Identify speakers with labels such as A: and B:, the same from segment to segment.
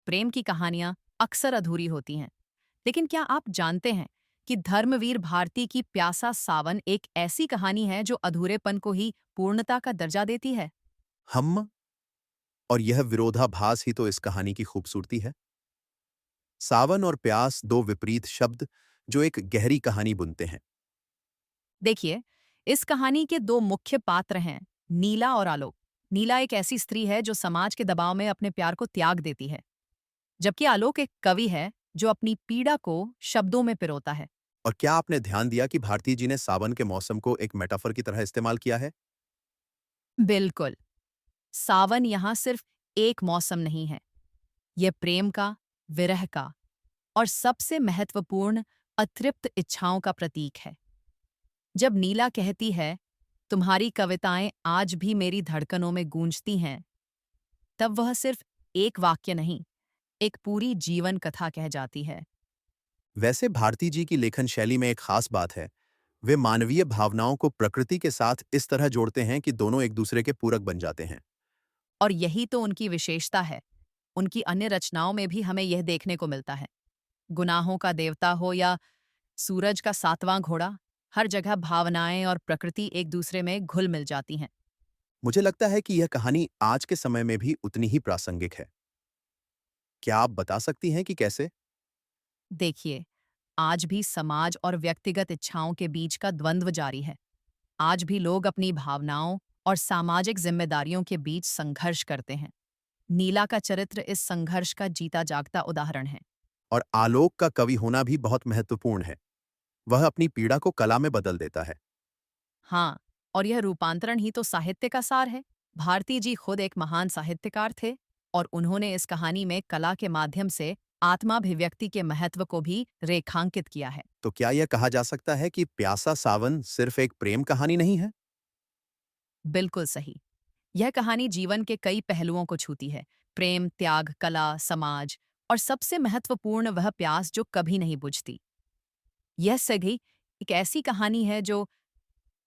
A: प्रेम की कहानियां अक्सर अधूरी होती हैं। लेकिन क्या आप जानते हैं कि धर्मवीर भारती की प्यासा सावन एक ऐसी कहानी है जो अधूरेपन को ही पूर्णता का दर्जा देती है?
B: हम और यह विरोधाभास ही तो इस कहानी की खूबसूरती है। सावन और प्यास दो विपरीत शब्द जो एक गहरी कहानी बुनते हैं।
A: देखिए, इस कहानी के दो मुख्य पात्र हैं, नीला और आलोक। नीला एक ऐसी स्त्री है जो समाज के दबाव में अपने प्यार को त्याग देती है, जबकि आलोक एक कवि है जो अपनी पीड़ा को शब्दों में पिरोता है।
B: और क्या आपने ध्यान दिया कि भारती जी ने सावन के मौसम को एक मेटाफर की तरह इस्तेमाल किया है?
A: बिल्कुल, सावन यहाँ सिर्फ एक मौसम नहीं है, यह प्रेम का, विरह का और सबसे महत्वपूर्ण अतृप्त इच्छाओं का प्रतीक है। जब नीला कहती है, तुम्हारी कविताएं आज भी मेरी धड़कनों में गूंजती हैं, तब वह सिर्फ एक वाक्य नहीं, एक पूरी जीवन कथा कह जाती है।
B: वैसे भारती जी की लेखन शैली में एक खास बात है। वे मानवीय भावनाओं को प्रकृति के साथ इस तरह जोड़ते हैं कि दोनों एक दूसरे के पूरक बन जाते हैं।
A: और यही तो उनकी विशेषता है। उनकी अन्य रचनाओं में भी हमें यह देखने को मिलता है। गुनाहों का देवता हो या सूरज का सातवां घोड़ा, हर जगह भावनाएं और प्रकृति एक दूसरे में घुल मिल जाती हैं।
B: मुझे लगता है कि यह कहानी आज के समय में भी उतनी ही प्रासंगिक है। क्या आप बता सकती हैं कि कैसे?
A: देखिए, आज भी समाज और व्यक्तिगत इच्छाओं के बीच का द्वंद्व जारी है। आज भी लोग अपनी भावनाओं और सामाजिक जिम्मेदारियों के बीच संघर्ष करते हैं। नीला का चरित्र इस संघर्ष का जीता जागता उदाहरण है।
B: और आलोक का कवि होना भी बहुत महत्वपूर्ण है। वह अपनी पीड़ा को कला में बदल देता है।
A: हाँ, और यह रूपांतरण ही तो साहित्य का सार है। भारती जी खुद एक महान साहित्यकार थे और उन्होंने इस कहानी में कला के माध्यम से आत्माभिव्यक्ति के महत्व को भी रेखांकित किया है।
B: तो क्या यह कहा जा सकता है कि प्यासा सावन सिर्फ एक प्रेम कहानी नहीं है?
A: बिल्कुल सही। यह कहानी जीवन के कई पहलुओं को छूती है। प्रेम, त्याग, कला, समाज और सबसे महत्वपूर्ण वह प्यास जो कभी नहीं बुझती। यह सभी एक ऐसी कहानी है जो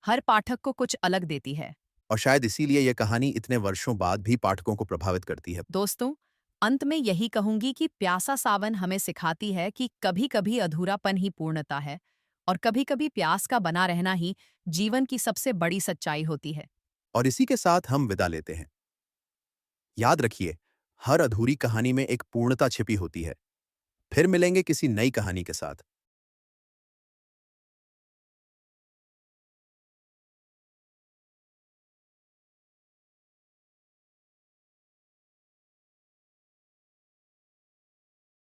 A: हर पाठक को कुछ अलग देती है।
B: और शायद इसीलिए यह कहानी इतने वर्षों बाद भी पाठकों को प्रभावित करती है।
A: दोस्तों, अंत में यही कहूंगी कि प्यासा सावन हमें सिखाती है कि कभी-कभी अधूरापन ही पूर्णता है और कभी-कभी प्यास का बना रहना ही जीवन की सबसे बड़ी सच्चाई होती है।
B: और इसी के साथ हम विदा लेते हैं। याद रखिए, हर अधूरी कहानी में एक पूर्णता छिपी होती है। फिर मिलेंगे किसी नई कहानी के साथ।